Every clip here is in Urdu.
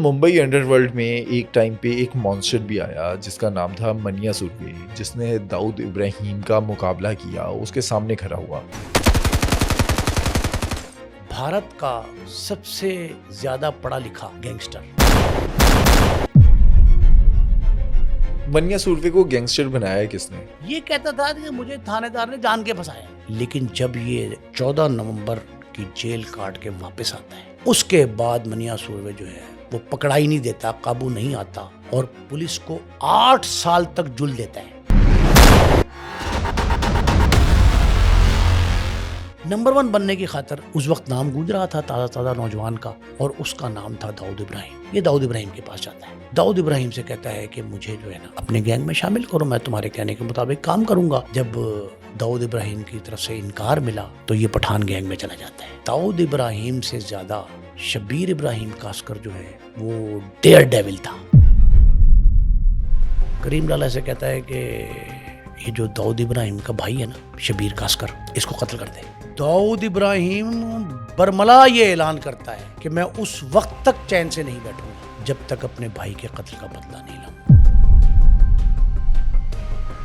ممبئی انڈر ورلڈ میں ایک ٹائم پہ ایک مانسٹر بھی آیا جس کا نام تھا منیا سوروے، جس نے داؤد ابراہیم کا مقابلہ کیا، اس کے سامنے کھڑا ہوا۔ بھارت کا سب سے زیادہ پڑھا لکھا گینگسٹر۔ منیا سوروے کو گینگسٹر بنایا کس نے؟ یہ کہتا تھا کہ مجھے تھانے دار نے جان کے پھنسایا، لیکن جب یہ 14 نومبر کی جیل کاٹ کے واپس آتا ہے، اس کے بعد منیا سوروے جو ہے وہ پکڑا ہی نہیں دیتا، قابو نہیں آتا اور پولیس کو 8 سال تک جل دیتا ہے۔ نمبر 1 بننے کی خاطر اس وقت نام گونج رہا تھا تازہ نوجوان کا، اور اس کا نام تھا داؤد ابراہیم۔ یہ داؤد ابراہیم کے پاس جاتا ہے، داؤد ابراہیم سے کہتا ہے کہ مجھے جو ہے نا اپنے گینگ میں شامل کرو، میں تمہارے کہنے کے مطابق کام کروں گا۔ جب داؤد ابراہیم کی طرف سے انکار ملا تو یہ پٹھان گینگ میں چلا جاتا ہے۔ داؤد ابراہیم سے زیادہ شبیر ابراہیم کاسکر جو ہے وہ ڈیئر ڈیول تھا۔ کریم لالا سے کہتا ہے کہ یہ جو داؤد ابراہیم کا بھائی ہے نا شبیر کاسکر، اس کو قتل کر دے۔ داؤد ابراہیم برملا یہ اعلان کرتا ہے کہ میں اس وقت تک چین سے نہیں بیٹھوں گا جب تک اپنے بھائی کے قتل کا بدلہ نہیں لاؤں۔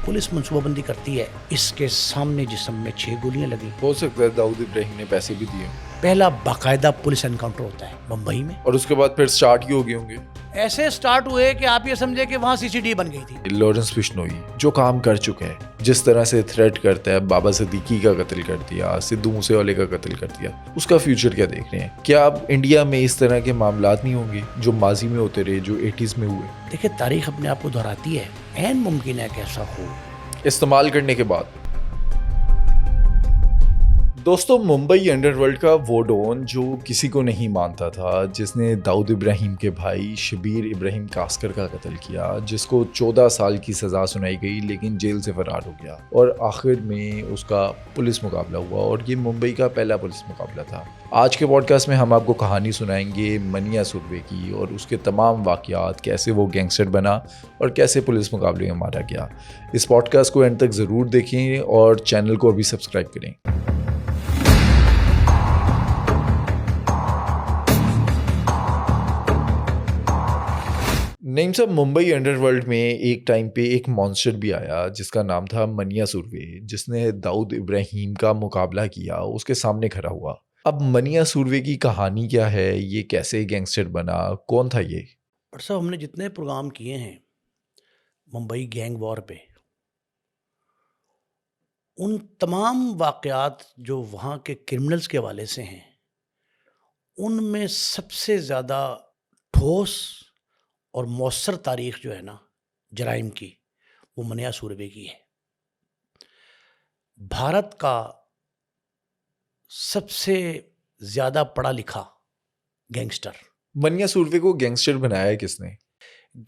پولیس منصوبہ بندی کرتی ہے، اس کے سامنے جسم میں 6 گولیاں لگی۔ ہو سکتا ہے داؤد ابراہیم نے پیسے بھی دیے، پہلا باقاعدہ پولیس انکاؤنٹر ہوتا ہے ممبئی میں، اور اس کے بعد پھر سٹارٹ ہی ہو گئے ہوں گے۔ ایسے سٹارٹ ہوئے کہ آپ یہ سمجھے کہ وہاں CCTV بن گئی تھی۔ لارنس بشنوئی جو کام کر چکا ہے، جس طرح سے تھریٹ کرتا ہے، بابا صدیقی کا قتل کر دیا، سدھو موسے والے کا قتل کر دیا، اس کا فیوچر کیا دیکھ رہے ہیں؟ کیا اب انڈیا میں اس طرح کے معاملات نہیں ہوں گے جو ماضی میں ہوتے رہے، جو 80s میں ہوئے؟ دیکھیں، تاریخ اپنے آپ کو دہراتی ہے، عین ممکن ہے کہ ایسا ہو۔ استعمال کرنے کے بعد دوستو، ممبئی انڈر ورلڈ کا وہ ڈون جو کسی کو نہیں مانتا تھا، جس نے داؤد ابراہیم کے بھائی شبیر ابراہیم کاسکر کا قتل کیا، جس کو 14 سال کی سزا سنائی گئی لیکن جیل سے فرار ہو گیا، اور آخر میں اس کا پولیس مقابلہ ہوا، اور یہ ممبئی کا پہلا پولیس مقابلہ تھا۔ آج کے پوڈ کاسٹ میں ہم آپ کو کہانی سنائیں گے منیا سوروے کی، اور اس کے تمام واقعات، کیسے وہ گینگسٹر بنا اور کیسے پولیس مقابلے میں مارا گیا۔ اس پوڈ کاسٹ کو اینڈ تک ضرور دیکھیں اور چینل کو ابھی سبسکرائب کریں۔ نعیم صاحب، ممبئی انڈر ورلڈ میں ایک ٹائم پہ ایک مانسٹر بھی آیا جس کا نام تھا منیا سوروے، جس نے داؤد ابراہیم کا مقابلہ کیا، اس کے سامنے کھڑا ہوا۔ اب منیا سوروے کی کہانی کیا ہے؟ یہ کیسے گینگسٹر بنا؟ کون تھا یہ؟ اور صاحب، ہم نے جتنے پروگرام کیے ہیں ممبئی گینگ وار پہ، ان تمام واقعات جو وہاں کے کرمنلز کے حوالے سے ہیں، ان میں سب سے زیادہ ٹھوس اور مؤثر تاریخ جو ہے نا جرائم کی، وہ منیا سوروے کی ہے۔ بھارت کا سب سے زیادہ پڑھا لکھا گینگسٹر۔ منیا سوروے کو گینگسٹر بنایا کس نے؟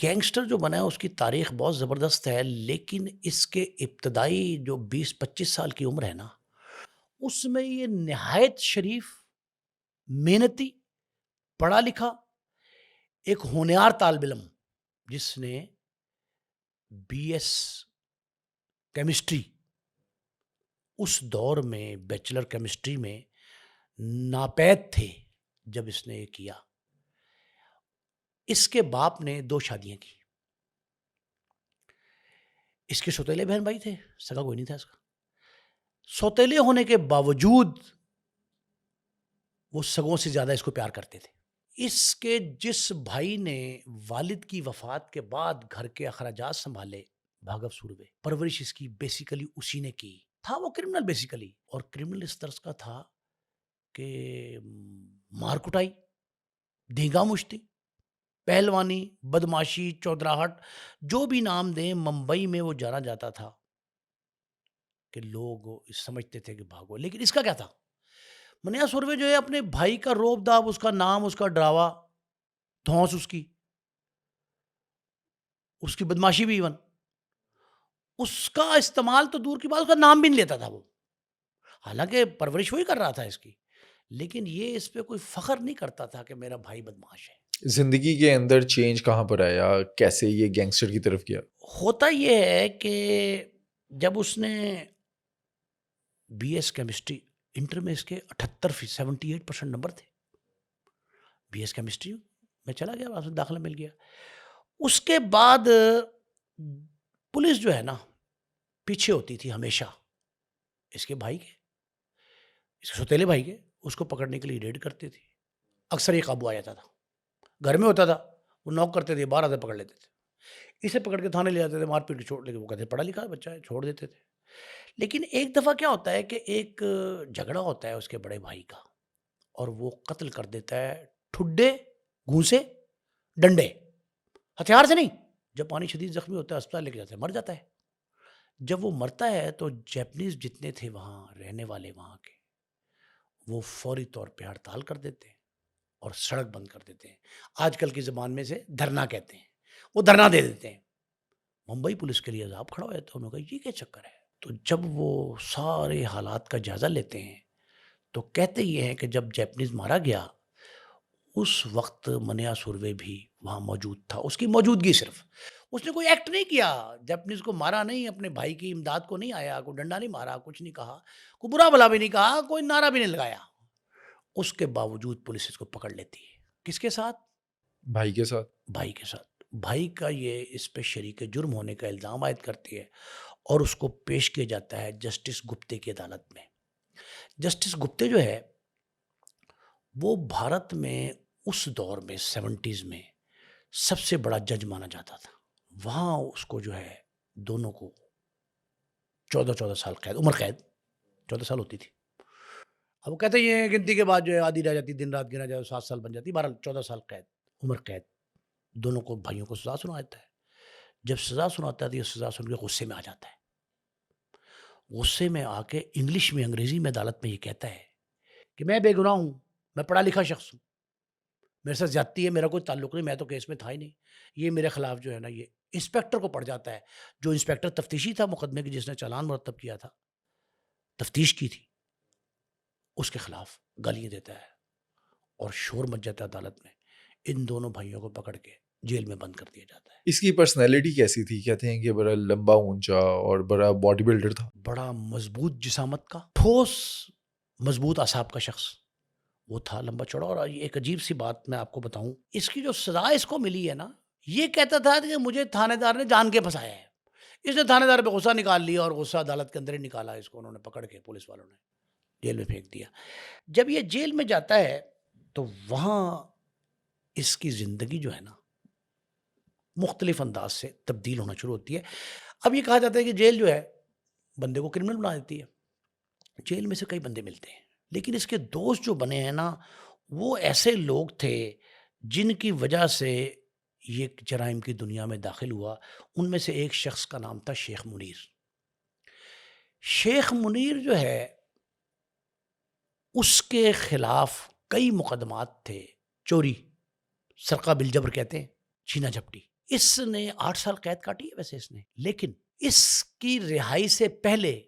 گینگسٹر جو بنا ہے اس کی تاریخ بہت زبردست ہے، لیکن اس کے ابتدائی جو 20-25 سال کی عمر ہے نا، اس میں یہ نہایت شریف، محنتی، پڑھا لکھا ایک ہونہار طالب علم، جس نے BS کیمسٹری، اس دور میں بیچلر کیمسٹری میں ناپید تھے جب اس نے یہ کیا۔ اس کے باپ نے 2 شادیاں کی۔ اس کے سوتیلے بہن بھائی تھے، سگا کوئی نہیں تھا اس کا۔ سوتیلے ہونے کے باوجود وہ سگوں سے زیادہ اس کو پیار کرتے تھے۔ اس کے جس بھائی نے والد کی وفات کے بعد گھر کے اخراجات سنبھالے، بھاگو سوروے، پرورش اس کی بیسیکلی اسی نے کی۔ تھا وہ کرمنل بیسیکلی، اور کرمنل اس طرح کا تھا کہ مار کٹائی، دینگا مشتی، پہلوانی، بدماشی، چودراہٹ، جو بھی نام دیں، ممبئی میں وہ جانا جاتا تھا کہ لوگ سمجھتے تھے کہ بھاگو۔ لیکن اس کا کیا تھا؟ منیا سوروے جو ہے اپنے بھائی کا روب داب، اس کا نام، اس کا ڈراوا، دھونس، اس کی بدماشی بھی، ایون اس کا استعمال تو دور کی بات، اس کا نام بھی نہیں لیتا تھا وہ، حالانکہ پرورش وہی کر رہا تھا اس کی، لیکن یہ اس پہ کوئی فخر نہیں کرتا تھا کہ میرا بھائی بدماش ہے۔ زندگی کے اندر چینج کہاں پر آیا؟ کیسے یہ گینگسٹر کی طرف گیا؟ ہوتا یہ ہے کہ جب اس نے BS کیمسٹری، انٹر میں اس کے 78% نمبر تھے، BS کیمسٹری میں چلا گیا، وہاں سے داخلہ مل گیا. اس کے بعد پولیس جو ہے نا پیچھے ہوتی تھی ہمیشہ اس کے بھائی کے، اس کے سوتیلے بھائی کے. اس کو پکڑنے کے لیے ریڈ کرتے تھے. اکثر یہ قابو آ جاتا تھا. گھر میں ہوتا تھا، وہ نوک کرتے تھے، باہر آتے پکڑ لیتے تھے. اسے پکڑ کے تھانے لے جاتے تھے، مار پیٹ کے چھوڑ، لیکن وہ کہتے پڑھا لکھا بچہ ہے، چھوڑ دیتے تھے. لیکن ایک دفعہ کیا ہوتا ہے کہ ایک جھگڑا ہوتا ہے اس کے بڑے بھائی کا، اور وہ قتل کر دیتا ہے ٹھڈے، گھونسے، ڈنڈے، ہتھیار سے نہیں. جب پانی شدید زخمی ہوتا ہے اسپتال لے کے جاتے ہیں، مر جاتا ہے. جب وہ مرتا ہے تو جیپنیز جتنے تھے وہاں رہنے والے وہاں کے، وہ فوری طور پہ ہڑتال کر دیتے ہیں اور سڑک بند کر دیتے ہیں. آج کل کی زبان میں سے دھرنا کہتے ہیں، وہ دھرنا دے دیتے ہیں. ممبئی پولیس کے لیے عذاب کھڑا ہو جاتا ہے. انہوں نے کہا یہ کیا چکر ہے. تو جب وہ سارے حالات کا جائزہ لیتے ہیں تو کہتے یہ ہیں کہ جب جیپنیز مارا گیا اس وقت منیا سوروے بھی وہاں موجود تھا. اس کی موجودگی صرف، اس نے کوئی ایکٹ نہیں کیا، جیپنیز کو مارا نہیں، اپنے بھائی کی امداد کو نہیں آیا، کوئی ڈنڈا نہیں مارا، کچھ نہیں کہا، کوئی برا بھلا بھی نہیں کہا، کوئی نعرہ بھی نہیں لگایا. اس کے باوجود پولیس اس کو پکڑ لیتی ہے. کس کے ساتھ؟ بھائی کے ساتھ. بھائی کے ساتھ. بھائی کا یہ اس پہ شریک جرم ہونے کا الزام عائد کرتی ہے اور اس کو پیش کیا جاتا ہے جسٹس گپتے کی عدالت میں. جسٹس گپتے جو ہے وہ بھارت میں اس دور میں 70s میں سب سے بڑا جج مانا جاتا تھا. وہاں اس کو جو ہے دونوں کو 14 سال قید، عمر قید 14 سال ہوتی تھی. اب وہ کہتے ہیں یہ گنتی کے بعد جو ہے آدھی رہ جاتی، دن رات گنا جائے 7 سال بن جاتی. 14 سال قید، عمر قید، دونوں کو بھائیوں کو سزا سنا دیتا ہے. جب سزا سناتا ہے تو یہ سزا سن کے غصے میں آ جاتا ہے. غصے میں آ کے انگلش میں، انگریزی میں عدالت میں یہ کہتا ہے کہ میں بے گناہ ہوں، میں پڑھا لکھا شخص ہوں، میرے ساتھ زیادتی ہے، میرا کوئی تعلق نہیں، میں تو کیس میں تھا ہی نہیں. یہ میرے خلاف جو ہے نا، یہ انسپیکٹر کو پڑ جاتا ہے، جو انسپیکٹر تفتیشی تھا مقدمے کی، جس نے چالان مرتب کیا تھا، تفتیش کی تھی، اس کے خلاف گالیاں دیتا ہے اور شور مچ جاتا ہے عدالت میں. ان دونوں بھائیوں کو پکڑ کے جیل میں بند کر دیا جاتا ہے. اس کی پرسنالٹی کیسی تھی؟ کہتے ہیں کہ بڑا لمبا اونچا اور بڑا باڈی بلڈر تھا. بڑا مضبوط جسامت کا، ٹھوس مضبوط اعصاب کا شخص وہ تھا، لمبا چوڑا. اور ایک عجیب سی بات میں آپ کو بتاؤں، اس کی جو سزا اس کو ملی ہے نا، یہ کہتا تھا کہ مجھے تھانے دار نے جان کے پھنسایا ہے. اس نے تھانے دار پہ غصہ نکال لیا اور غصہ عدالت کے اندر ہی نکالا. اس کو انہوں نے پکڑ کے، پولیس والوں نے جیل میں پھینک دیا. جب یہ جیل میں جاتا ہے تو وہاں اس کی زندگی جو ہے نا مختلف انداز سے تبدیل ہونا شروع ہوتی ہے. اب یہ کہا جاتا ہے کہ جیل جو ہے بندے کو کرمنل بنا دیتی ہے. جیل میں سے کئی بندے ملتے ہیں، لیکن اس کے دوست جو بنے ہیں نا، وہ ایسے لوگ تھے جن کی وجہ سے یہ جرائم کی دنیا میں داخل ہوا. ان میں سے ایک شخص کا نام تھا شیخ منیر. شیخ منیر جو ہے اس کے خلاف کئی مقدمات تھے. چوری، سرقہ بالجبر کہتے ہیں، چھینا جھپٹی. اس نے 8 سال قید کاٹی ہے ویسے اس نے، لیکن اس کی رہائی سے پہلے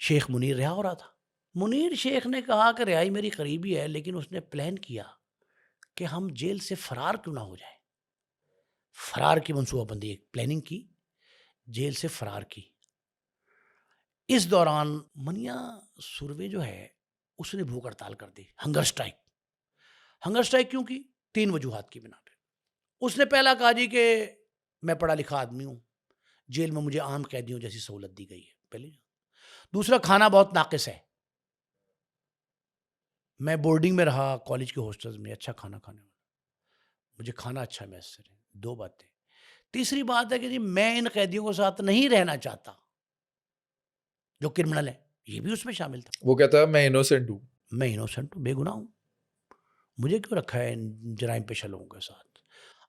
شیخ منیر رہا ہو رہا تھا. منیر شیخ نے کہا کہ رہائی میری قریبی ہے، لیکن اس نے پلان کیا کہ ہم جیل سے فرار کیوں نہ ہو جائیں. فرار کی منصوبہ بندی، ایک پلاننگ کی، جیل سے فرار کی. اس دوران منیا سوروے جو ہے اس نے بھوک ہڑتال کر دی، ہنگر اسٹرائک. ہنگر اسٹرائک کیوں کی؟ 3 وجوہات کی بنا پہ. اس نے پہلا کہا جی کہ میں پڑھا لکھا آدمی ہوں، جیل میں مجھے عام قیدیوں جیسی سہولت دی گئی ہے، پہلے. دوسرا، کھانا بہت ناقص ہے، میں بورڈنگ میں رہا، کالج کے ہاسٹلز میں، اچھا کھانا کھانے والا، مجھے کھانا اچھا میسر ہے. 2 باتیں. تیسری بات ہے کہ جی میں ان قیدیوں کے ساتھ نہیں رہنا چاہتا جو کرمنل ہیں. یہ بھی اس میں شامل تھا. وہ کہتا ہے میں انوسنٹ ہوں، میں انوسنٹ ہوں، بے گناہ ہوں، مجھے کیوں رکھا ہے ان جرائم پیشہ لوگوں کے ساتھ.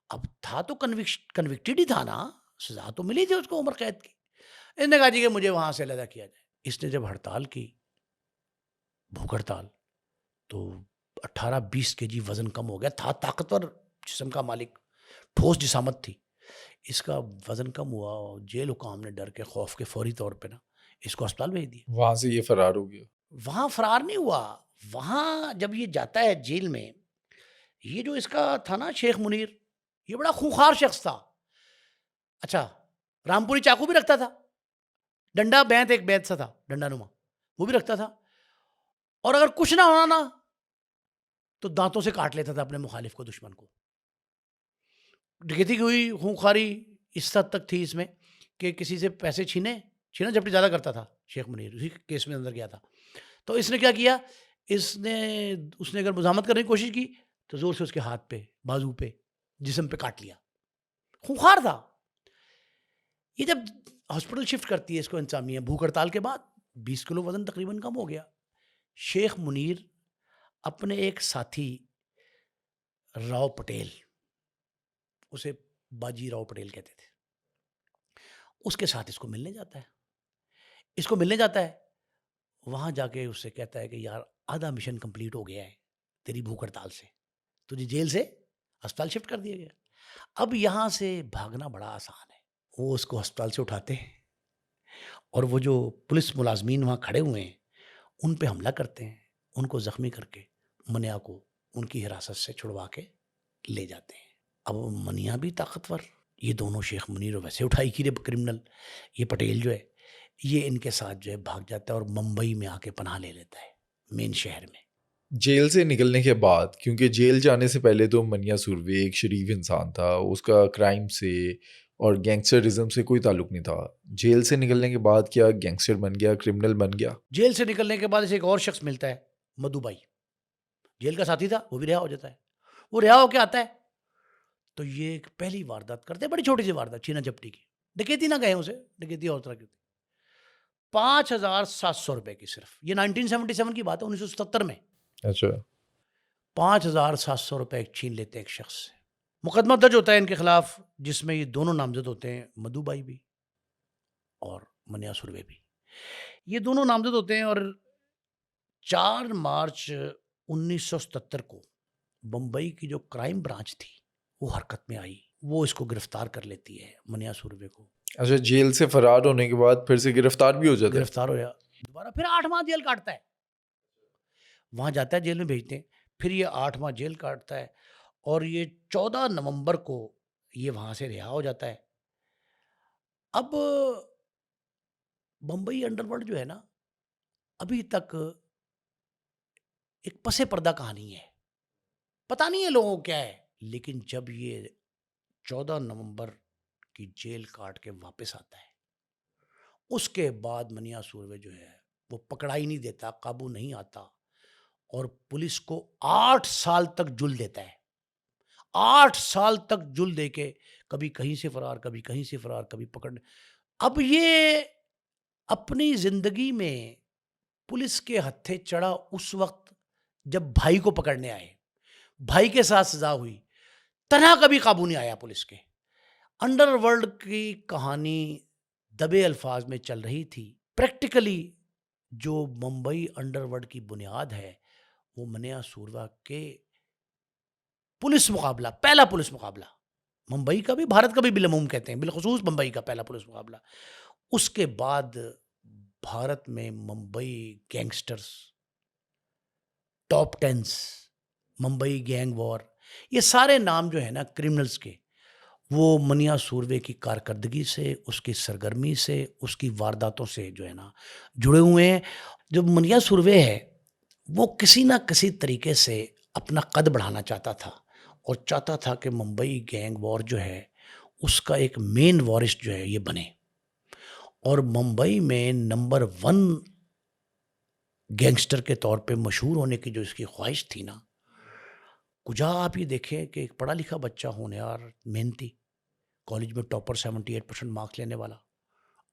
اب تھا تو کنوکٹڈ ہی تھا نا، سزا تو ملی تھی اس کو عمر قید کی. اس نے کہا جی کہ مجھے وہاں سے علیحدہ کیا جائے. اس نے جب ہڑتال کی، بھوک ہڑتال، تو 18-20 کے جی وزن کم ہو گیا. تھا طاقتور جسم کا مالک، ٹھوس جسامت تھی. اس کا وزن کم ہوا اور جیل حکام نے ڈر کے، خوف کے، فوری طور پہ نا اس کو اسپتال بھیج دیا. وہاں سے یہ فرار ہو گیا. وہاں فرار نہیں ہوا. وہاں جب یہ جاتا ہے جیل میں، یہ جو اس کا تھا نا شیخ منیر، یہ بڑا خونخوار شخص تھا. اچھا، رامپوری چاقو بھی رکھتا تھا، ڈنڈا بینت، ایک بینت سا تھا ڈنڈا نما، وہ بھی رکھتا تھا. اور اگر کچھ نہ ہونا نا تو دانتوں سے کاٹ لیتا تھا اپنے مخالف کو، دشمن کو. ڈکیتی کی ہوئی خونخواری اس حد تک تھی اس میں کہ کسی سے پیسے چھینا جھپٹی زیادہ کرتا تھا شیخ منیر، اسی کیس میں اندر گیا تھا. تو اس نے کیا کیا، اس نے اگر مزاحمت کرنے کی کوشش کی تو زور سے اس کے ہاتھ پہ، بازو پہ، جسم پہ کاٹ لیا. خونخوار تھا. یہ جب ہاسپٹل شفٹ کرتی ہے اس کو انتظامیہ بھوک ہڑتال کے بعد، 20 کلو وزن تقریباً کم ہو گیا. شیخ منیر اپنے ایک ساتھی راؤ پٹیل، اسے باجی راؤ پٹیل کہتے تھے، اس کے ساتھ اس کو ملنے جاتا ہے. وہاں جا کے اس سے کہتا ہے کہ یار آدھا مشن کمپلیٹ ہو گیا ہے تیری بھوک ہڑتال سے، تجھے جیل سے ہسپتال شفٹ کر دیا گیا. اب یہاں سے بھاگنا بڑا آسان ہے. وہ اس کو ہسپتال سے اٹھاتے ہیں اور وہ جو پولیس ملازمین وہاں کھڑے ہوئے ہیں ان پہ حملہ کرتے ہیں، ان کو زخمی کر کے منیا کو ان کی حراست سے چھڑوا کے لے جاتے ہیں. اب منیا بھی طاقتور، یہ دونوں شیخ منیر ویسے اٹھائی کھیرے کرمنل، یہ پٹیل جو ہے یہ ان کے ساتھ جو ہے بھاگ جاتا ہے اور ممبئی میں آ کے پناہ لے لیتا ہے، مین شہر میں. جیل سے نکلنے کے بعد، کیونکہ جیل جانے سے پہلے تو منیا سوروے ایک شریف انسان تھا، اس کا کرائم سے اور گینگسٹرزم سے کوئی تعلق نہیں تھا. جیل سے نکلنے کے بعد کیا گینگسٹر بن گیا، کرمنل بن گیا؟ جیل سے نکلنے کے بعد اسے ایک اور شخص ملتا ہے، مدھو بائی، جیل کا ساتھی تھا، وہ بھی رہا ہو جاتا ہے. وہ رہا ہو کے آتا ہے تو یہ ایک پہلی واردات کرتے ہیں، بڑی چھوٹی سی واردات، چھینا جھپٹی کی. ڈکیتی نہ کہیں اسے، ڈکیتی اور طرح کی تھی. 5,700 روپے کی صرف، یہ 1977 کی بات ہے، 1977 میں اچھا. 5,700 روپے چھین لیتے ہیں ایک شخص سے. مقدمہ درج ہوتا ہے ان کے خلاف جس میں یہ دونوں نامزد ہوتے ہیں، مدھو بائی بھی اور منیا سوروے بھی. یہ دونوں نامزد ہوتے ہیں اور 4 مارچ 1977 کو بمبئی کی جو کرائم برانچ تھی وہ حرکت میں آئی، وہ اس کو گرفتار کر لیتی ہے منیا سوروے کو. اچھا، جیل سے فرار ہونے کے بعد پھر سے گرفتار بھی ہو جاتا ہے؟ گرفتار ہو جا دوبارہ پھر 8 ماہ جیل کاٹتا ہے، وہاں جاتا ہے، جیل میں بھیجتے ہیں، پھر یہ 8 ماہ جیل کاٹتا ہے اور یہ 14 نومبر کو یہ وہاں سے رہا ہو جاتا ہے. اب بمبئی انڈر ورلڈ جو ہے نا، ابھی تک ایک پس پردہ کہانی ہے، پتہ نہیں ہے لوگوں کو کیا ہے. لیکن جب یہ 14 نومبر کی جیل کاٹ کے واپس آتا ہے، اس کے بعد منیا سوروے جو ہے وہ پکڑا ہی نہیں دیتا، قابو نہیں آتا اور پولیس کو 8 سال تک جل دیتا ہے. 8 سال تک جل دے کے کبھی کہیں سے فرار، کبھی کہیں سے فرار، کبھی پکڑنے. اب یہ اپنی زندگی میں پولیس کے ہتھے چڑھا اس وقت جب بھائی کو پکڑنے آئے، بھائی کے ساتھ سزا ہوئی، تنہا کبھی قابو نہیں آیا پولیس کے. انڈر ورلڈ کی کہانی دبے الفاظ میں چل رہی تھی. پریکٹیکلی جو ممبئی انڈر ورلڈ کی بنیاد ہے وہ منیا سوروا کے پولیس مقابلہ، پہلا پولیس مقابلہ ممبئی کا بھی، بھارت کا بھی بالعموم کہتے ہیں، بالخصوص ممبئی کا پہلا پولیس مقابلہ. اس کے بعد بھارت میں Mumbai gangsters, top tens, Mumbai gang war, یہ سارے نام جو ہے نا کرمنلز کے، وہ منیا سوروے کی کارکردگی سے، اس کی سرگرمی سے، اس کی وارداتوں سے جو ہے نا جڑے ہوئے ہیں. جو منیا سوروے ہے وہ کسی نہ کسی طریقے سے اپنا قد بڑھانا چاہتا تھا اور چاہتا تھا کہ ممبئی گینگ وار جو ہے اس کا ایک مین وارث جو ہے یہ بنے. اور ممبئی میں نمبر 1 گینگسٹر کے طور پہ مشہور ہونے کی جو اس کی خواہش تھی نا، کجا آپ یہ دیکھیں کہ ایک پڑھا لکھا بچہ ہونہار، محنتی، کالج میں ٹاپر، 78% مارکس لینے والا،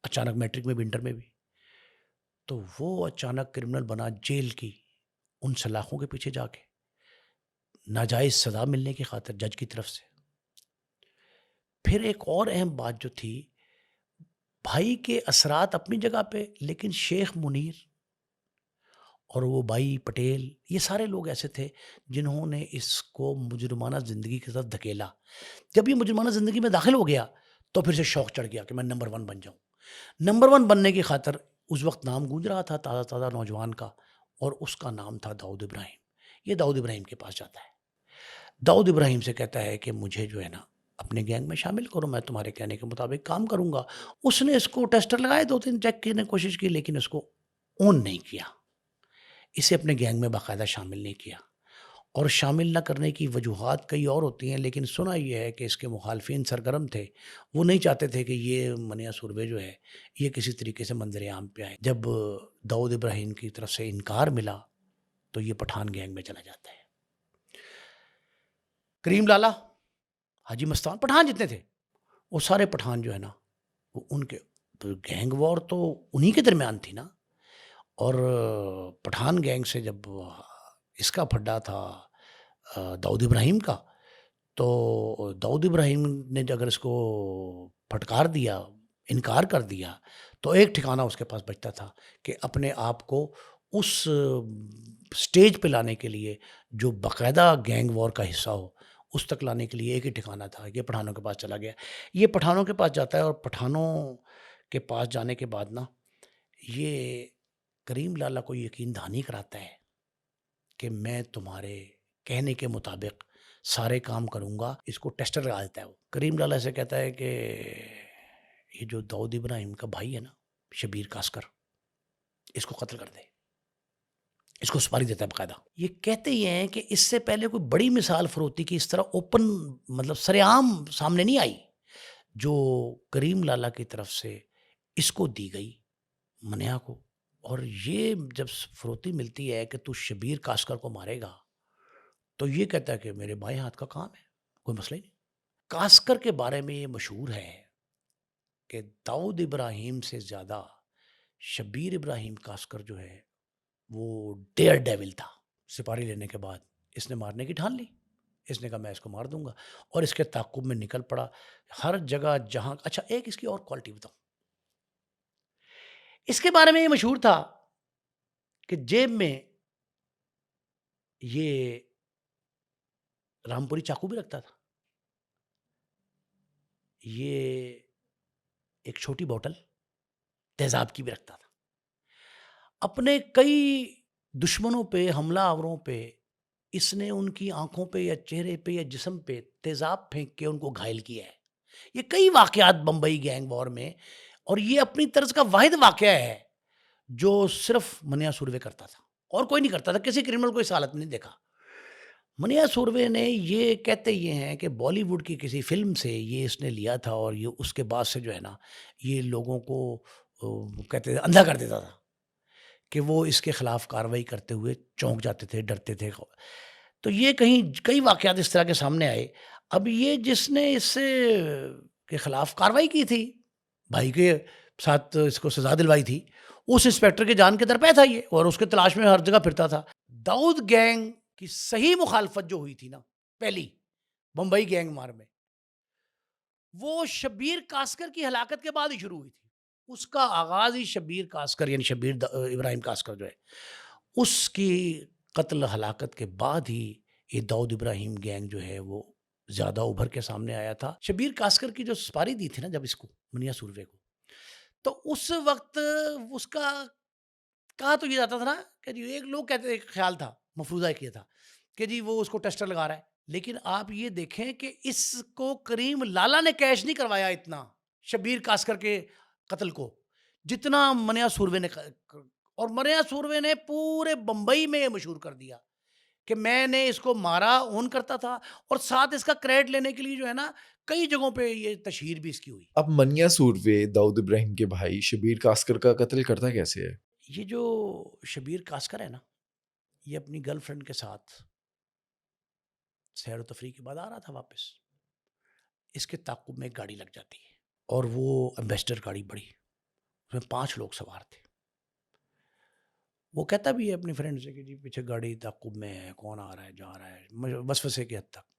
اچانک میٹرک میں بھی، انٹر میں بھی، تو وہ اچانک کرمنل بنا جیل کی ان سلاخوں کے پیچھے جا کے ناجائز سزا ملنے کی خاطر جج کی طرف سے. پھر ایک اور اہم بات جو تھی، بھائی کے اثرات اپنی جگہ پہ، لیکن شیخ منیر اور وہ بھائی پٹیل، یہ سارے لوگ ایسے تھے جنہوں نے اس کو مجرمانہ زندگی کی طرف دھکیلا. جب یہ مجرمانہ زندگی میں داخل ہو گیا تو پھر سے شوق چڑھ گیا کہ میں نمبر 1 بن جاؤں. نمبر 1 بننے کی خاطر اس وقت نام گونج رہا تھا تازہ تازہ نوجوان کا، اور اس کا نام تھا داؤد ابراہیم. یہ داؤد ابراہیم کے پاس جاتا ہے، داؤد ابراہیم سے کہتا ہے کہ مجھے جو ہے نا اپنے گینگ میں شامل کرو، میں تمہارے کہنے کے مطابق کام کروں گا. اس نے اس کو ٹیسٹر لگائے، 2-3 چیک کرنے کی کوشش کی، لیکن اس کو اون نہیں کیا، اسے اپنے گینگ میں باقاعدہ شامل نہیں کیا. اور شامل نہ کرنے کی وجوہات کئی اور ہوتی ہیں، لیکن سنا یہ ہے کہ اس کے مخالفین سرگرم تھے، وہ نہیں چاہتے تھے کہ یہ منیا سروے جو ہے یہ کسی طریقے سے منظر عام پہ آئے۔ جب داؤد ابراہیم کی طرف سے انکار ملا تو یہ پٹھان گینگ میں چلا جاتا ہے۔ کریم لالا، حاجی مستان، پٹھان جتنے تھے وہ سارے پٹھان جو ہے نا وہ ان کے گینگ وار تو انہی کے درمیان تھی نا۔ اور پٹھان گینگ سے جب اس کا پھڈا تھا داؤد ابراہیم کا، تو داؤد ابراہیم نے اگر اس کو پھٹکار دیا، انکار کر دیا، تو ایک ٹھکانہ اس کے پاس بچتا تھا کہ اپنے آپ کو اس سٹیج پہ لانے کے لیے جو باقاعدہ گینگ وار کا حصہ ہو، اس تک لانے کے لیے ایک ہی ٹھکانہ تھا، یہ پٹھانوں کے پاس چلا گیا۔ یہ پٹھانوں کے پاس جاتا ہے، اور پٹھانوں کے پاس جانے کے بعد نا یہ کریم لالا کو یقین دہانی کراتا ہے کہ میں تمہارے کہنے کے مطابق سارے کام کروں گا۔ اس کو ٹیسٹر لگا دیتا ہے وہ۔ کریم لالا سے کہتا ہے کہ یہ جو داؤد ابراہیم کا بھائی ہے نا شبیر کاسکر، اس کو قتل کر دے، اس کو سپاری دیتا ہے باقاعدہ۔ یہ کہتے ہی ہیں کہ اس سے پہلے کوئی بڑی مثال فروتی کی اس طرح اوپن مطلب سر عام سامنے نہیں آئی جو کریم لالا کی طرف سے اس کو دی گئی منیا کو۔ اور یہ جب فروتی ملتی ہے کہ تو شبیر کاسکر کو مارے گا، تو یہ کہتا ہے کہ میرے بائیں ہاتھ کا کام ہے، کوئی مسئلہ ہی نہیں۔ کاسکر کے بارے میں یہ مشہور ہے کہ داؤد ابراہیم سے زیادہ شبیر ابراہیم کاسکر جو ہے وہ ڈیئر ڈیول تھا۔ سپاری لینے کے بعد اس نے مارنے کی ٹھان لی، اس نے کہا میں اس کو مار دوں گا، اور اس کے تعاقب میں نکل پڑا ہر جگہ جہاں۔ اچھا، ایک اس کی اور کوالٹی بتاؤں، اس کے بارے میں یہ مشہور تھا کہ جیب میں یہ رامپوری چاقو بھی رکھتا تھا، یہ ایک چھوٹی بوتل تیزاب کی بھی رکھتا تھا۔ اپنے کئی دشمنوں پہ، حملہ آوروں پہ اس نے ان کی آنکھوں پہ یا چہرے پہ یا جسم پہ تیزاب پھینک کے ان کو گھائل کیا ہے۔ یہ کئی واقعات بمبئی گینگ وار میں، اور یہ اپنی طرز کا واحد واقعہ ہے جو صرف منیا سوروے کرتا تھا، اور کوئی نہیں کرتا تھا۔ کسی کرمنل کو اس حالت میں نہیں دیکھا۔ منیا سوروے نے، یہ کہتے یہ ہیں کہ بالی ووڈ کی کسی فلم سے یہ اس نے لیا تھا، اور یہ اس کے بعد سے جو ہے نا یہ لوگوں کو کہتے تھے اندھا کر دیتا تھا کہ وہ اس کے خلاف کارروائی کرتے ہوئے چونک جاتے تھے، ڈرتے تھے۔ تو یہ کئی واقعات اس طرح کے سامنے آئے۔ اب یہ جس نے اس سے کے خلاف کارروائی کی تھی، بھائی کے ساتھ اس کو سزا دلوائی تھی، اس انسپیکٹر کے جان کے درپے تھا یہ، اور اس کے تلاش میں ہر جگہ پھرتا تھا۔ داؤد گینگ کی صحیح مخالفت جو ہوئی تھی نا پہلی بمبئی گینگ مار میں، وہ شبیر کاسکر کی ہلاکت کے بعد ہی شروع ہوئی تھی۔ اس کا آغاز ہی شبیر کاسکر یعنی شبیر ابراہیم کاسکر جو ہے اس کی قتل ہلاکت کے بعد ہی یہ داؤد ابراہیم گینگ جو ہے وہ زیادہ ابھر کے سامنے آیا تھا۔ شبیر کاسکر کی جو سپاری دی تھی نا جب اس کو منیا سوروے کو، تو اس وقت اس کا کہا تو یہ جاتا تھا نا کہ جی، ایک لوگ کہتے ایک خیال تھا، مفروضہ کیا تھا کہ جی وہ اس کو ٹیسٹر لگا رہا ہے، لیکن آپ یہ دیکھیں کہ اس کو کریم لالا نے کیش نہیں کروایا اتنا شبیر کاسکر کے قتل کو جتنا منیا سوروے نے، اور منیا سوروے نے پورے بمبئی میں یہ مشہور کر دیا کہ میں نے اس کو مارا، اون کرتا تھا، اور ساتھ اس کا کریڈٹ لینے کے لیے جو ہے نا کئی جگہوں پہ یہ تشہیر بھی اس کی ہوئی۔ اب منیا سوروے داؤد ابراہیم کے بھائی شبیر کاسکر کا قتل کرتا کیسے ہے؟ یہ جو شبیر کاسکر ہے نا، یہ اپنی گرل فرینڈ کے ساتھ سیر و تفریح کے بعد آ رہا تھا واپس، اس کے تعاقب میں ایک گاڑی لگ جاتی ہے، اور وہ ایمبیسڈر گاڑی بڑی، اس میں 5 لوگ سوار تھے۔ وہ کہتا بھی ہے اپنی فرینڈ سے کہ جی پیچھے گاڑی تعاقب میں ہے، کون آ رہا ہے جا رہا ہے، وسوسے کی حد تک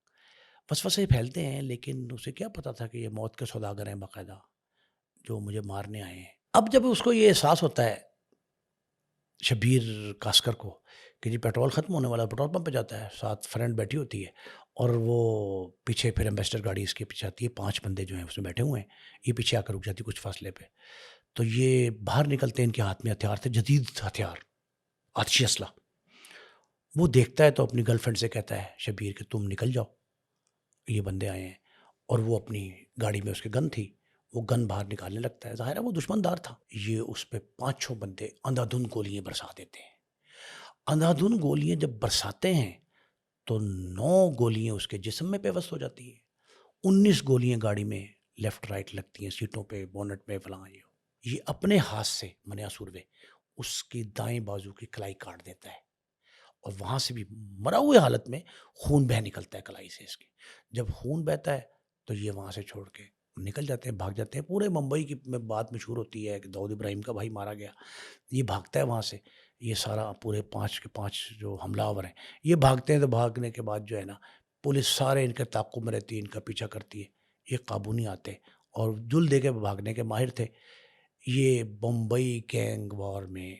وسوسے پھیلتے ہیں، لیکن اسے کیا پتا تھا کہ یہ موت کے سوداگر ہیں باقاعدہ جو مجھے مارنے آئے ہیں۔ اب جب اس کو یہ احساس ہوتا ہے شبیر کاسکر کو کہ جی پیٹرول ختم ہونے والا، پیٹرول پمپ پہ جاتا ہے، ساتھ فرینڈ بیٹھی ہوتی ہے، اور وہ پیچھے پھر ایمبیسڈر گاڑی اس کے پیچھے آتی ہے، 5 بندے جو ہیں اس میں بیٹھے ہوئے ہیں، یہ پیچھے آ کر رک جاتی کچھ فاصلے پہ، تو یہ باہر نکلتے ہیں، ان کے ہاتھ میں ہتھیار تھے، جدید ہتھیار، آتشی اسلحہ۔ وہ دیکھتا ہے تو اپنی گرل فرینڈ سے کہتا ہے شبیر کہ تم نکل جاؤ، یہ بندے آئے ہیں، اور وہ اپنی گاڑی میں اس کے گن تھی، وہ گن باہر نکالنے لگتا ہے، ظاہر ہے وہ دشمن دار تھا، یہ اس پہ 5 بندے اندھا دھند گولیاں برسا دیتے ہیں۔ اندھا دھند گولیاں جب برساتے ہیں تو 9 گولیاں اس کے جسم میں پیوست ہو جاتی ہیں، 19 گولیاں گاڑی میں لیفٹ رائٹ لگتی ہیں، سیٹوں پہ، بونٹ پہ، فلاں یہ اپنے ہاتھ سے منیا سوروے اس کی دائیں بازو کی کلائی کاٹ دیتا ہے، اور وہاں سے بھی مرا ہوئے حالت میں خون بہ نکلتا ہے کلائی سے اس کے. جب خون بہتا ہے تو یہ وہاں سے چھوڑ کے نکل جاتے ہیں، بھاگ جاتے ہیں. پورے ممبئی کی میں بات مشہور ہوتی ہے کہ داؤد ابراہیم کا بھائی مارا گیا. یہ بھاگتا ہے وہاں سے، یہ سارا پورے 5 کے 5 جو حملہ آور ہیں یہ بھاگتے ہیں. تو بھاگنے کے بعد جو ہے نا پولیس سارے ان کے تعاقب میں رہتی ہے، ان کا پیچھا کرتی ہے، یہ قابو نہیں آتے، اور جل دے کے بھاگنے کے ماہر تھے. یہ بمبئی گینگ وار میں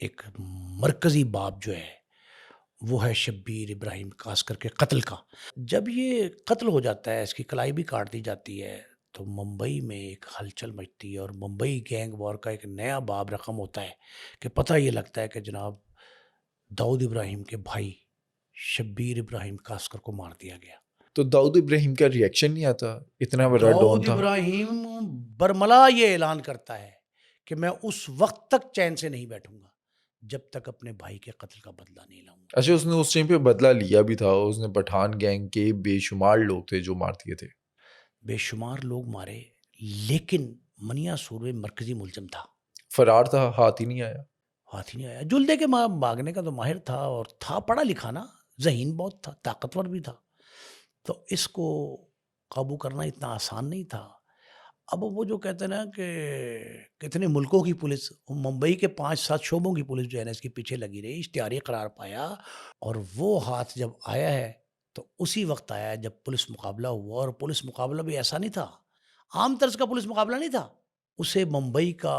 ایک مرکزی باب جو ہے وہ ہے شبیر ابراہیم کاسکر کے قتل کا. جب یہ قتل ہو جاتا ہے، اس کی کلائی بھی کاٹ دی جاتی ہے، تو ممبئی میں ایک ہلچل مچتی ہے، اور ممبئی گینگ وار کا ایک نیا باب رقم ہوتا ہے کہ پتہ یہ لگتا ہے کہ جناب داؤد ابراہیم کے بھائی شبیر ابراہیم کاسکر کو مار دیا گیا. تو داؤد ابراہیم کا ریئیکشن نہیں آتا؟ اتنا بڑا ڈون داؤد تھا. ابراہیم برملا یہ اعلان کرتا ہے کہ میں اس وقت تک چین سے نہیں بیٹھوں گا جب تک اپنے بھائی کے قتل کا بدلہ نہیں لاؤں گا. اچھا، اس نے اس ٹائم پہ بدلہ لیا بھی تھا، اس نے پٹھان گینگ کے بے شمار لوگ تھے جو مار دیے تھے. بے شمار لوگ مارے، لیکن منیا سوروے مرکزی ملزم تھا. فرار تھا، ہاتھ ہی نہیں آیا. ہاتھ ہی نہیں آیا. جلدے کے بھاگنے کا تو ماہر تھا، اور تھا پڑھا لکھا نا، ذہین بہت تھا، طاقتور بھی تھا. تو اس کو قابو کرنا اتنا آسان نہیں تھا. اب وہ جو کہتے ہیں نا کہ کتنے ملکوں کی پولیس، ممبئی کے 5-7 شعبوں کی پولیس جو ہے نا اس کے پیچھے لگی رہی، اشتہاری قرار پایا، اور وہ ہاتھ جب آیا ہے تو اسی وقت آیا ہے جب پولیس مقابلہ ہوا. اور پولیس مقابلہ بھی ایسا نہیں تھا، عام طرز کا پولیس مقابلہ نہیں تھا، اسے ممبئی کا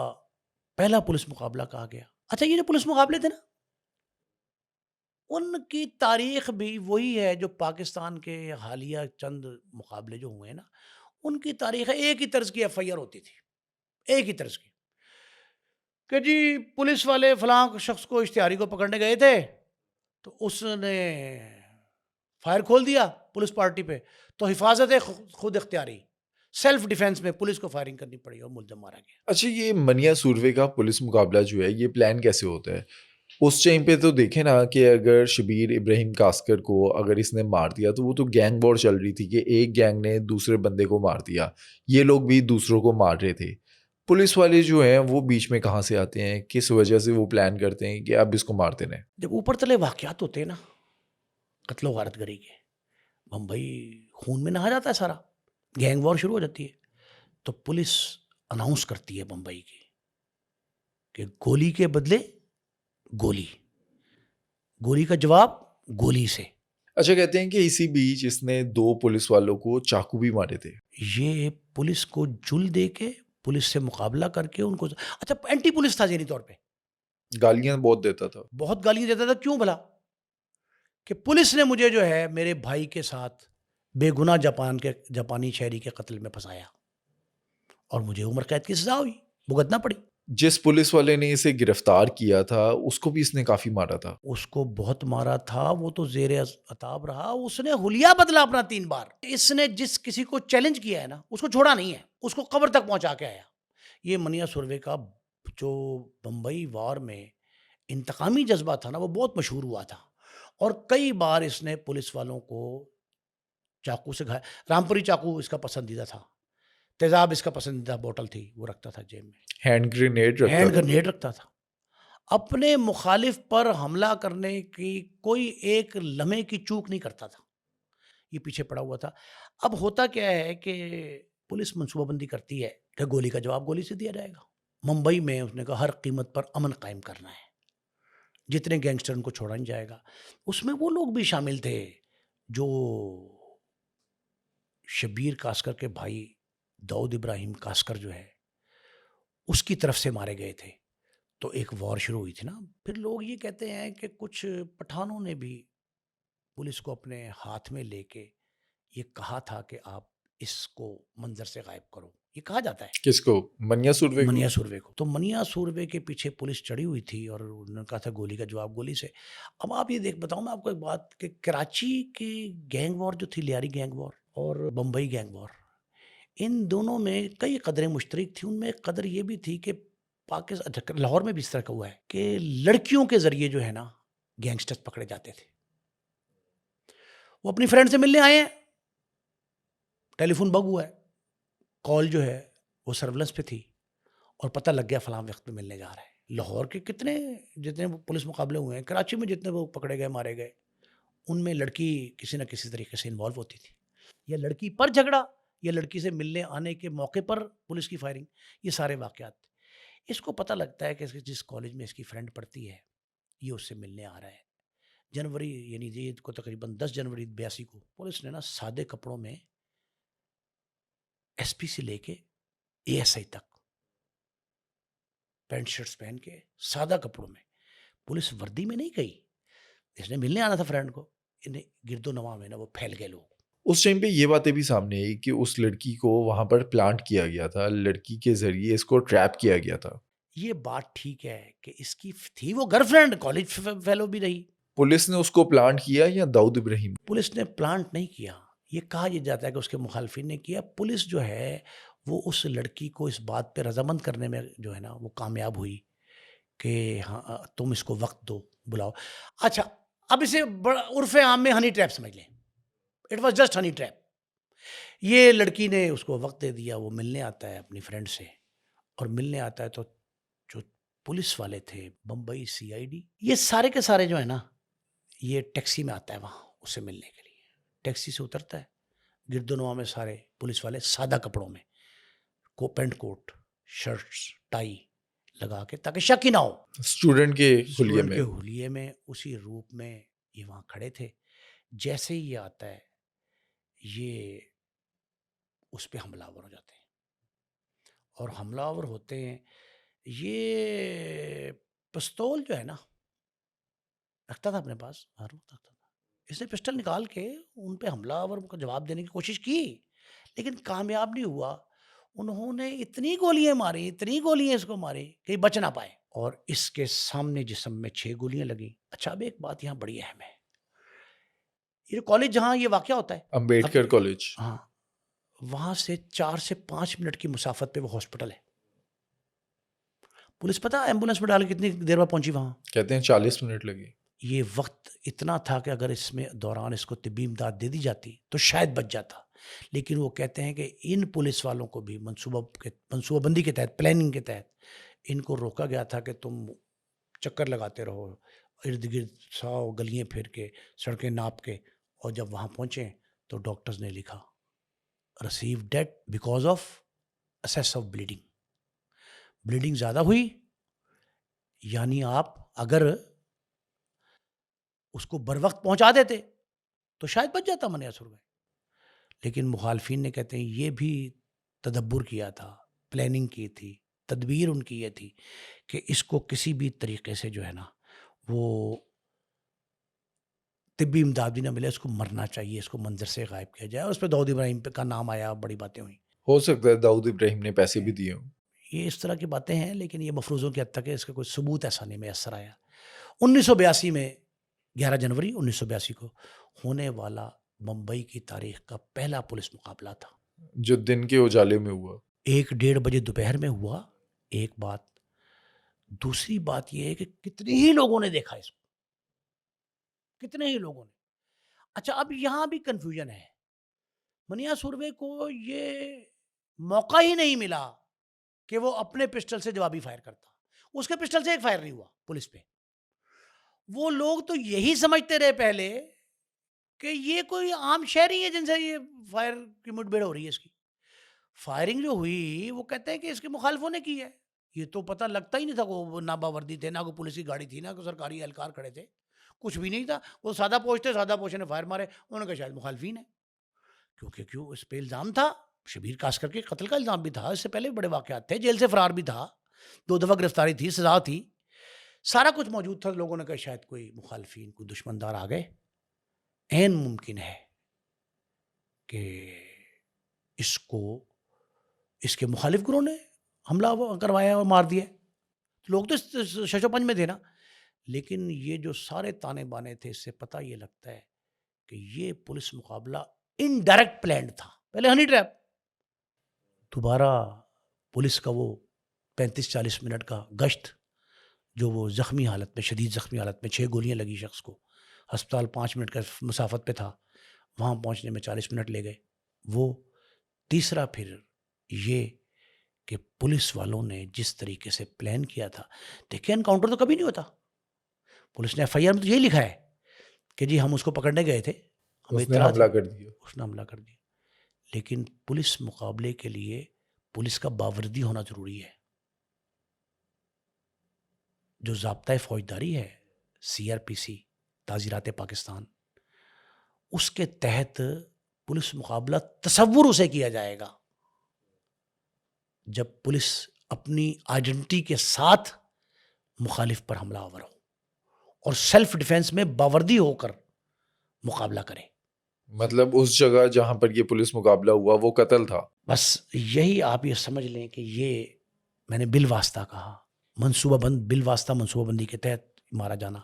پہلا پولیس مقابلہ کہا گیا. اچھا، یہ جو پولیس مقابلے تھے نا، ان کی تاریخ بھی وہی ہے جو پاکستان کے حالیہ چند مقابلے جو ہوئے ہیں نا، ان کی تاریخ ہے. ایک ہی طرز کی ایف آئی آر ہوتی تھی، ایک ہی طرز کی، کہ جی پولیس والے فلاں شخص کو اشتہاری کو پکڑنے گئے تھے تو اس نے فائر کھول دیا پولیس پارٹی پہ، تو حفاظت خود اختیاری، سیلف ڈیفenس میں پولیس کو فائرنگ کرنی پڑی اور ملزم مارا گیا. اچھا، یہ منیا سوروے کا پولیس مقابلہ جو ہے یہ پلان کیسے ہوتا ہے؟ اس ٹائم پہ تو دیکھیں نا کہ اگر شبیر ابراہیم کاسکر کو اگر اس نے مار دیا تو وہ تو گینگ وار چل رہی تھی کہ ایک گینگ نے دوسرے بندے کو مار دیا، یہ لوگ بھی دوسروں کو مار رہے تھے. پولیس والے جو ہیں وہ بیچ میں کہاں سے آتے ہیں؟ کس وجہ سے وہ پلان کرتے ہیں کہ اب اس کو مارتے رہیں؟ جب اوپر تلے واقعات ہوتے ہیں نا قتل و غارت گری کے، بمبئی خون میں نہا جاتا ہے سارا، گینگ وار شروع ہو جاتی ہے، تو پولیس اناؤنس کرتی ہے بمبئی کی کہ گولی کے بدلے گولی، گولی کا جواب گولی سے. اچھا، کہتے ہیں کہ اسی بیچ اس نے 2 پولیس والوں کو چاقو بھی مارے تھے. یہ پولیس کو جل دے کے، پولیس سے مقابلہ کر کے ان کو، اچھا اینٹی پولیس تھا ذہنی طور پہ، گالیاں بہت دیتا تھا. بہت گالیاں دیتا تھا. کیوں بھلا؟ کہ پولیس نے مجھے جو ہے میرے بھائی کے ساتھ بے گناہ جاپانی شہری کے قتل میں پھنسایا، اور مجھے عمر قید کی سزا ہوئی، بھگتنا پڑی. جس پولیس والے نے اسے گرفتار کیا تھا اس کو بھی اس نے کافی مارا تھا. اس کو بہت مارا تھا، وہ تو زیر عتاب رہا. اس نے حلیہ بدلا اپنا 3 بار. اس نے جس کسی کو چیلنج کیا ہے نا اس کو چھوڑا نہیں ہے، اس کو قبر تک پہنچا کے آیا. یہ منیا سوروے کا جو بمبئی وار میں انتقامی جذبہ تھا نا وہ بہت مشہور ہوا تھا، اور کئی بار اس نے پولیس والوں کو چاقو سے گھایا. رامپوری چاقو اس کا پسندیدہ تھا، تیزاب اس کا پسندیدہ بوٹل تھی، وہ رکھتا تھا جیب میں، ہینڈ گرینیڈ رکھتا ہینڈ تھا. گرنیڈ رکھتا تھا. اپنے مخالف پر حملہ کرنے کی کوئی ایک لمحے کی چوک نہیں کرتا تھا، یہ پیچھے پڑا ہوا تھا. اب ہوتا کیا ہے کہ پولیس منصوبہ بندی کرتی ہے کہ گولی کا جواب گولی سے دیا جائے گا. ممبئی میں اس نے کہا ہر قیمت پر امن قائم کرنا ہے، جتنے گینگسٹر ان کو چھوڑا نہیں جائے گا. اس میں وہ لوگ بھی شامل تھے جو شبیر کاسکر کے بھائی داؤد ابراہیم کاسکر جو ہے اس کی طرف سے مارے گئے تھے. تو ایک وار شروع ہوئی تھی نا. پھر لوگ یہ کہتے ہیں کہ کچھ پٹھانوں نے بھی پولیس کو اپنے ہاتھ میں لے کے یہ کہا تھا کہ آپ اس کو منظر سے غائب کرو، یہ کہا جاتا ہے کس کو؟ منیا سوروے کو؟ منیا سوروے کو. تو منیا سوروے کے پیچھے پولیس چڑھی ہوئی تھی اور انہوں نے کہا تھا گولی کا جواب گولی سے. اب آپ یہ بتاؤں میں آپ کو ایک بات کہ کراچی کی گینگ وار جو تھی، لیاری گینگ وار اور بمبئی گینگ وار، ان دونوں میں کئی قدریں مشترک تھیں. ان میں ایک قدر یہ بھی تھی کہ پاکستان، لاہور میں بھی اس طرح کا ہوا ہے کہ لڑکیوں کے ذریعے جو ہے نا گینگسٹرز پکڑے جاتے تھے. وہ اپنی فرینڈ سے ملنے آئے ہیں، ٹیلی فون بگ ہوا ہے، کال جو ہے وہ سرویلنس پہ تھی اور پتہ لگ گیا فلاں وقت پہ ملنے جا رہا ہے. لاہور کے جتنے وہ پولیس مقابلے ہوئے ہیں، کراچی میں جتنے وہ پکڑے گئے مارے گئے، ان میں لڑکی کسی نہ کسی طریقے سے انوالو ہوتی تھی، یا لڑکی پر جھگڑا یا لڑکی سے ملنے آنے کے موقع پر پولیس کی فائرنگ، یہ سارے واقعات. اس کو پتہ لگتا ہے کہ جس کالج میں اس کی فرینڈ پڑھتی ہے یہ اس سے ملنے آ رہا ہے. جنوری یعنی یہ کو تقریباً 10 جنوری 82 کو پولیس نے نا سادے کپڑوں میں ایس پی سے لے کے اے ایس آئی تک پینٹ شرٹس پہن کے سادہ کپڑوں میں، پولیس وردی میں نہیں گئی، اس نے ملنے آنا تھا فرینڈ کو، انہیں گرد و نواح میں نا وہ پھیل گئے لوگ. اس ٹائم پہ یہ باتیں بھی سامنے آئی کہ اس لڑکی کو وہاں پر پلانٹ کیا گیا تھا، لڑکی کے ذریعے اس کو ٹریپ کیا گیا تھا. یہ بات ٹھیک ہے کہ اس کی تھی وہ گرل فرینڈ، کالج فیلو بھی رہی. پولیس نے اس کو پلانٹ کیا یا داؤد ابراہیم؟ پولیس نے پلانٹ نہیں کیا، یہ کہا یہ جاتا ہے کہ اس کے مخالفین نے کیا. پولیس جو ہے وہ اس لڑکی کو اس بات پہ رضامند کرنے میں جو ہے نا وہ کامیاب ہوئی کہ ہاں تم اس کو وقت دو، بلاؤ. اچھا اب اسے عرف عام میں ہنی ٹریپ سمجھ لیں، it was just honey trap. یہ لڑکی نے اس کو وقت دے دیا، وہ ملنے آتا ہے اپنی فرینڈ سے، اور ملنے آتا ہے تو جو پولیس والے تھے بمبئی سی آئی ڈی، یہ سارے کے سارے جو ہے نا یہ ٹیکسی میں آتا ہے وہاں اس سے ملنے کے لیے. ٹیکسی سے اترتا ہے، گرد و نواح میں سارے پولیس والے سادہ کپڑوں میں، پینٹ کوٹ شرٹس ٹائی لگا کے تاکہ شک ہی نہ ہو. اسٹوڈنٹ کے حلیے میں، حلیے میں اسی روپ میں یہ وہاں کھڑے تھے. جیسے ہی یہ آتا ہے یہ اس پہ حملہ آور ہو جاتے ہیں، اور حملہ آور ہوتے ہیں. یہ پستول جو ہے نا رکھتا تھا اپنے پاس، ہر وقت رکھتا تھا. اس نے پسٹل نکال کے ان پہ حملہ آور کو جواب دینے کی کوشش کی لیکن کامیاب نہیں ہوا. انہوں نے اتنی گولیاں ماری، اتنی گولیاں اس کو ماری کہ یہ بچ نہ پائے، اور اس کے سامنے جسم میں 6 گولیاں لگیں. اچھا اب ایک بات یہاں بڑی اہم ہے، یہ کالج جہاں یہ واقعہ ہوتا ہے امبیڈکر کالج، ہاں، وہاں سے 4 سے 5 منٹ کی مسافت پہ وہ ہاسپٹل ہے. پولیس پتہ ایمبولینس میں ڈال کے کتنی دیر بعد پہنچی وہاں؟ کہتے ہیں 40 منٹ لگے. یہ وقت اتنا تھا کہ اگر اس میں دوران اس کو طبی امداد دے دی جاتی تو شاید بچ جاتا. لیکن وہ کہتے ہیں کہ ان پولیس والوں کو بھی منصوبہ بندی کے تحت، پلاننگ کے تحت ان کو روکا گیا تھا کہ تم چکر لگاتے رہو ارد گرد 100 گلیاں پھر کے، سڑکیں ناپ کے، اور جب وہاں پہنچے تو ڈاکٹرز نے لکھا receive death because of assess of bleeding. Bleeding زیادہ ہوئی، یعنی آپ اگر اس کو بر وقت پہنچا دیتے تو شاید بچ جاتا منیا سر میں. لیکن مخالفین نے کہتے ہیں یہ بھی تدبر کیا تھا، پلاننگ کی تھی، تدبیر ان کی یہ تھی کہ اس کو کسی بھی طریقے سے جو ہے نا وہ طبی امداد بھی نہ ملے، اس کو مرنا چاہیے، اس کو منظر سے غائب کیا جائے. اور اس پہ داؤد ابراہیم کا نام آیا، بڑی باتیں ہوئیں. ہو سکتا ہے داؤد ابراہیم نے پیسے بھی دیے ہوں. یہ اس طرح کی باتیں ہیں لیکن یہ مفروضوں کی حد تک ہے، اس کا کوئی ثبوت ایسا نہیں میسر آیا. 1982 میں 11 جنوری 1982 کو ہونے والا ممبئی کی تاریخ کا پہلا پولیس مقابلہ تھا، جو دن کے اجالے میں ہوا. 1-1:30 بجے دوپہر میں ہوا. ایک بات. دوسری بات یہ ہے کہ کتنے ہی لوگوں نے دیکھا اس کو، کتنے ہی لوگوں نے. اچھا اب یہاں بھی کنفیوژن ہے. منیا سروے کو یہ موقع ہی نہیں ملا کہ وہ اپنے پسٹل سے جوابی فائر کرتا. اس کے پسٹل سے ایک فائر نہیں ہوا پولیس پہ. وہ لوگ تو یہی سمجھتے رہے پہلے کہ یہ کوئی عام شہری ہے جن سے یہ فائر کی مٹ بھیڑ ہو رہی ہے. اس کی فائرنگ جو ہوئی وہ کہتے ہیں کہ اس کے مخالفوں نے کی ہے. یہ تو پتہ لگتا ہی نہیں تھا کہ وہ نہ باوردی تھے، نہ کوئی پولیس کی گاڑی تھی، نہ کوئی سرکاری اہلکار کھڑے تھے، کچھ بھی نہیں تھا. وہ سادہ پوش نے فائر مارے. انہوں نے کہا شاید مخالفین ہیں، کیوں اس پہ الزام تھا شبیر کاسکر کے قتل کا الزام بھی تھا. اس سے پہلے بھی بڑے واقعات تھے، جیل سے فرار بھی تھا، 2 دفعہ گرفتاری تھی، سزا تھی، سارا کچھ موجود تھا. لوگوں نے کہا شاید کوئی مخالفین، کوئی دشمندار آ گئے. عین ممکن ہے کہ اس کے مخالف گروہ نے حملہ کروایا اور مار دیا. لوگ تو شش و پنج میں تھے نا. لیکن یہ جو سارے تانے بانے تھے، اس سے پتہ یہ لگتا ہے کہ یہ پولیس مقابلہ انڈائریکٹ پلانڈ تھا. پہلے ہنی ٹریپ، دوبارہ پولیس کا وہ 35-40 منٹ کا گشت، جو وہ زخمی حالت میں، شدید زخمی حالت میں، 6 گولیاں لگی شخص کو، ہسپتال 5 منٹ کا مسافت پہ تھا. وہاں پہنچنے میں 40 منٹ لے گئے. وہ تیسرا پھر یہ کہ پولیس والوں نے جس طریقے سے پلان کیا تھا. دیکھیں انکاؤنٹر تو کبھی نہیں ہوتا. پولیس نے ایف آئی آر میں تو یہی لکھا ہے کہ جی ہم اس کو پکڑنے گئے تھے, ہمیں اس نے اطلاع حملہ تھی, کر دیا. اس نے حملہ کر دیا. لیکن پولیس مقابلے کے لیے پولیس کا باوردی ہونا ضروری ہے. جو ضابطۂ فوجداری ہے سی آر پی سی تعزیرات پاکستان, اس کے تحت پولیس مقابلہ تصور اسے کیا جائے گا جب پولیس اپنی آئیڈینٹی کے ساتھ مخالف پر حملہ آور ہو اور سیلف ڈیفenس میں باوردی ہو کر مقابلہ کرے. مطلب اس جگہ جہاں پر یہ پولیس مقابلہ ہوا وہ قتل تھا. بس یہی آپ یہ سمجھ لیں کہ یہ میں نے بالواسطہ کہا, منصوبہ بند, بالواسطہ منصوبہ بندی کے تحت مارا جانا.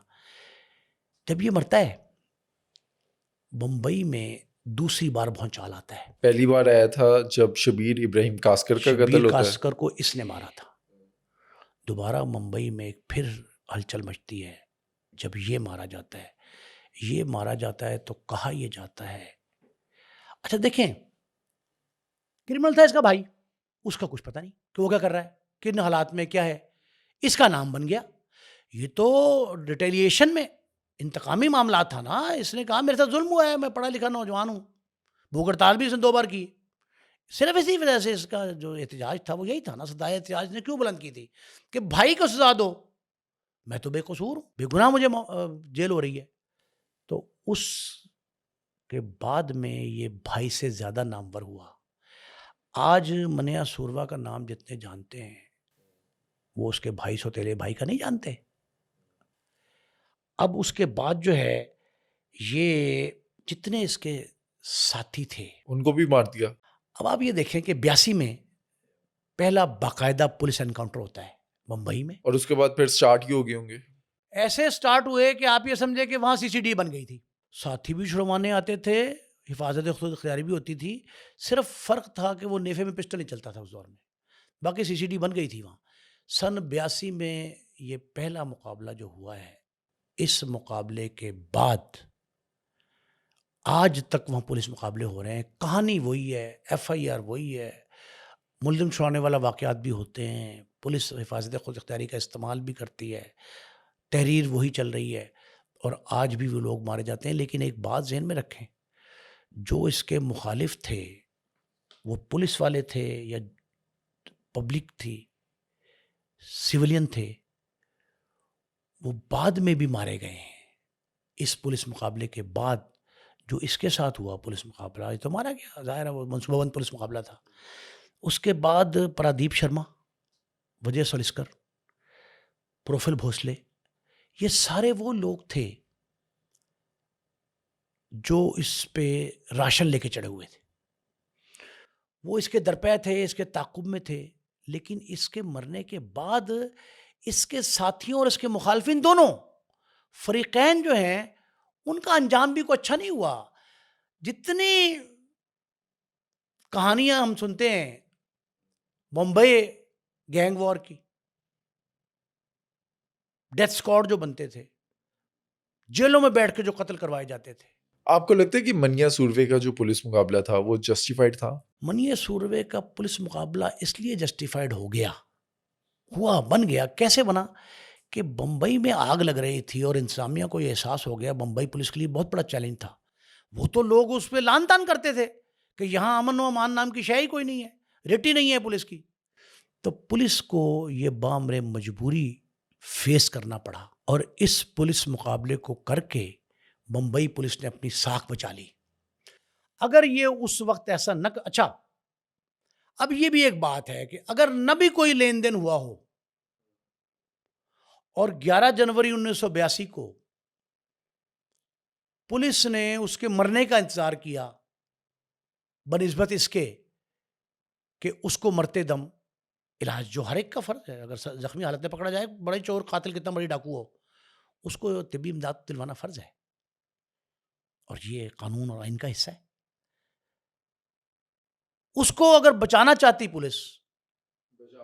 جب یہ مرتا ہے بمبئی میں دوسری بار بھونچال آتا ہے. پہلی بار آیا تھا جب شبیر ابراہیم کاسکر کا قتل شبیر ہوتا ہے. کاسکر کو اس نے مارا تھا. دوبارہ ممبئی میں ایک پھر ہلچل مچتی ہے جب یہ مارا جاتا ہے. یہ مارا جاتا ہے تو کہا یہ جاتا ہے, اچھا دیکھیں کرمنل تھا اس کا بھائی, اس کا کچھ پتہ نہیں کہ وہ کیا کر رہا ہے, کن حالات میں کیا ہے. اس کا نام بن گیا. یہ تو ریٹیلیشن میں انتقامی معاملات تھا نا. اس نے کہا میرے ساتھ ظلم ہوا ہے, میں پڑھا لکھا نوجوان ہوں, بھوک ہڑتال بھی اس نے 2 بار کی. صرف اسی وجہ سے اس کا جو احتجاج تھا وہ یہی تھا نا. صدائے احتجاج نے کیوں بلند کی تھی کہ بھائی کو سزا دو, میں تو بے قصور ہوں, بے گناہ مجھے جیل ہو رہی ہے. تو اس کے بعد میں یہ بھائی سے زیادہ نامور ہوا. آج منیا سوروا کا نام جتنے جانتے ہیں وہ اس کے بھائی سوتیلے بھائی کا نہیں جانتے. اب اس کے بعد جو ہے یہ جتنے اس کے ساتھی تھے ان کو بھی مار دیا. اب آپ یہ دیکھیں کہ 82 میں پہلا باقاعدہ پولیس انکاؤنٹر ہوتا ہے ممبئی میں. اور اس کے بعد پھر سٹارٹ ہی ہو گئے ہوں گے. ایسے سٹارٹ ہوئے کہ آپ یہ سمجھے کہ وہاں سی سی ڈی بن گئی تھی. ساتھی بھی چھڑوانے آتے تھے, حفاظت خود اختیاری بھی ہوتی تھی. صرف فرق تھا کہ وہ نیفے میں پسٹل نہیں چلتا تھا اس دور میں, باقی سی سی ڈی بن گئی تھی وہاں. سن 82 میں یہ پہلا مقابلہ جو ہوا ہے, اس مقابلے کے بعد آج تک وہاں پولیس مقابلے ہو رہے ہیں. کہانی وہی ہے, ایف آئی آر وہی ہے, ملزم چھڑانے والا واقعات بھی ہوتے ہیں, پولیس حفاظت خود اختیاری کا استعمال بھی کرتی ہے, تحریر وہی چل رہی ہے, اور آج بھی وہ لوگ مارے جاتے ہیں. لیکن ایک بات ذہن میں رکھیں, جو اس کے مخالف تھے وہ پولیس والے تھے یا پبلک تھی, سیولین تھے, وہ بعد میں بھی مارے گئے ہیں. اس پولیس مقابلے کے بعد جو اس کے ساتھ ہوا پولیس مقابلہ, یہ تو مارا گیا, ظاہر ہے وہ منصوبہ بند پولیس مقابلہ تھا. اس کے بعد پرادیپ شرما, وجے سولسکر, پروفل بھوسلے, یہ سارے وہ لوگ تھے جو اس پہ راشن لے کے چڑھے ہوئے تھے. وہ اس کے درپے تھے, اس کے تعاقب میں تھے. لیکن اس کے مرنے کے بعد اس کے ساتھیوں اور اس کے مخالفین دونوں فریقین جو ہیں ان کا انجام بھی کوئی اچھا نہیں ہوا. جتنی کہانیاں ہم سنتے ہیں بمبئی گینگ وار کی, ڈیتھ اسکواڈ جو بنتے تھے, جیلوں میں بیٹھ کے جو قتل کروائے جاتے تھے. آپ کو لگتا ہے کہ منیا سوروے کا جو پولیس مقابلہ تھا وہ جسٹیفائڈ تھا؟ منیا سوروے کا پولیس مقابلہ اس لیے جسٹیفائڈ ہو گیا, ہوا, بن گیا. کیسے بنا کہ بمبئی میں آگ لگ رہی تھی اور انتظامیہ کو یہ احساس ہو گیا, بمبئی پولیس کے لیے بہت بڑا چیلنج تھا. وہ تو لوگ اس پہ لان تان کرتے تھے کہ یہاں امن و امان نام کی شے ہی کوئی نہیں ہے, ریٹی نہیں ہے پولیس کی. تو پولیس کو یہ بامر مجبوری فیس کرنا پڑا, اور اس پولیس مقابلے کو کر کے بمبئی پولیس نے اپنی ساکھ بچا لی. اگر یہ اس وقت ایسا نہ, اچھا اب یہ بھی ایک بات ہے کہ اگر نہ بھی کوئی لین دین ہوا ہو اور 11 جنوری 1982 کو پولیس نے اس کے مرنے کا انتظار کیا بنسبت اس کے کہ اس کو مرتے دم علاج, جو ہر ایک کا فرض ہے, اگر زخمی حالت میں پکڑا جائے, بڑے چور قاتل کتنا بڑی ڈاکو ہو, اس کو طبی امداد دلوانا فرض ہے, اور یہ قانون اور آئین کا حصہ ہے. اس کو اگر بچانا چاہتی پولیس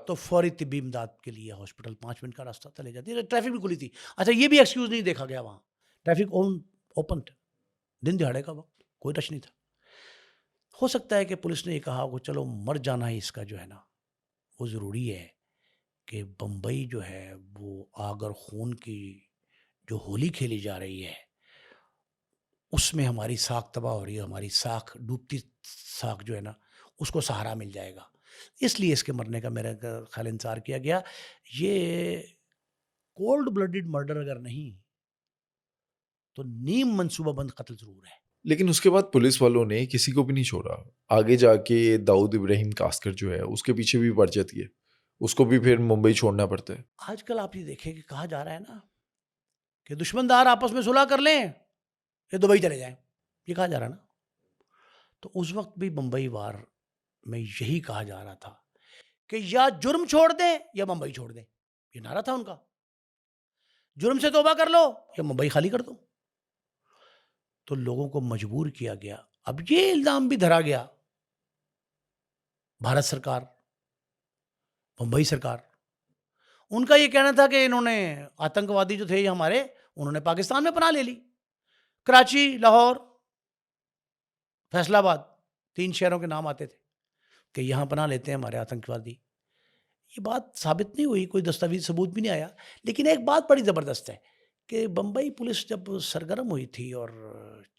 تو فوری طبی امداد کے لیے ہاسپٹل 5 منٹ کا راستہ تھا, لے جاتی. ٹریفک بھی کھلی تھی. اچھا یہ بھی ایکسکیوز نہیں دیکھا گیا, وہاں ٹریفک اوپن تھا, دن دہاڑے کا وقت. کوئی رش نہیں تھا. ہو سکتا ہے کہ پولیس نے یہ کہا کہ چلو مر جانا ہی اس کا جو ہے نا وہ ضروری ہے کہ بمبئی جو ہے وہ آگ اور خون کی جو ہولی کھیلی جا رہی ہے اس میں ہماری ساکھ تباہ ہو رہی ہے, ہماری ساکھ ڈوبتی ساکھ جو ہے نا اس کو سہارا مل جائے گا, اس لیے اس کے مرنے کا میرا خیال انتظار کیا گیا. یہ کولڈ بلڈڈ مرڈر اگر نہیں تو نیم منصوبہ بند قتل ضرور ہے. لیکن اس کے بعد پولیس والوں نے کسی کو بھی نہیں چھوڑا. آگے جا کے داؤد ابراہیم کاسکر جو ہے اس کے پیچھے بھی پڑ جاتی ہے, اس کو بھی پھر ممبئی چھوڑنا پڑتا ہے. آج کل آپ یہ دیکھیں کہ کہا جا رہا ہے نا کہ دشمن دار آپس میں صلح کر لیں یا دبئی چلے جائیں, یہ کہا جا رہا ہے نا. تو اس وقت بھی بمبئی وار میں یہی کہا جا رہا تھا کہ یا جرم چھوڑ دیں یا ممبئی چھوڑ دیں, یہ نعرہ تھا ان کا. جرم سے توبہ کر لو یا ممبئی خالی کر دو. تو لوگوں کو مجبور کیا گیا. اب یہ الزام بھی دھرا گیا بھارت سرکار, ممبئی سرکار, ان کا یہ کہنا تھا کہ انہوں نے آتنکوادی جو تھے ہمارے انہوں نے پاکستان میں پناہ لے لی. کراچی, لاہور, فیصل آباد 3 شہروں کے نام آتے تھے کہ یہاں پناہ لیتے ہیں ہمارے آتنکوادی. یہ بات ثابت نہیں ہوئی, کوئی دستاویز ثبوت بھی نہیں آیا. لیکن ایک بات بڑی زبردست ہے کہ بمبئی پولیس جب سرگرم ہوئی تھی اور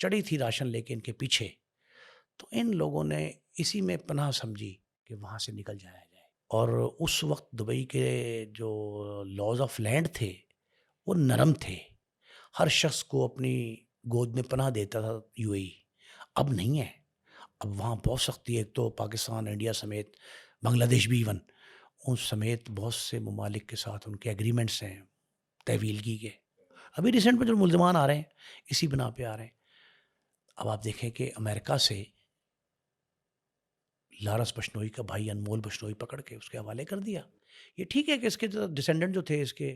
چڑھی تھی راشن لے کے ان کے پیچھے, تو ان لوگوں نے اسی میں پناہ سمجھی کہ وہاں سے نکل جایا جائے. اور اس وقت دبئی کے جو لاز آف لینڈ تھے وہ نرم تھے, ہر شخص کو اپنی گود میں پناہ دیتا تھا یو اے ای. اب نہیں ہے, اب وہاں بہت سختی ہے. ایک تو پاکستان, انڈیا سمیت, بنگلہ دیش بھی ایون, ان سمیت بہت سے ممالک کے ساتھ ان کے ایگریمنٹس ہیں تحویلگی کے. ابھی ریسنٹ میں جو ملزمان آ رہے ہیں اسی بنا پہ آ رہے ہیں. اب آپ دیکھیں کہ امریکہ سے لارنس بشنوئی کا بھائی انمول بشنوئی پکڑ کے اس کے حوالے کر دیا. یہ ٹھیک ہے کہ اس کے جو ڈسینڈنٹ جو تھے, اس کے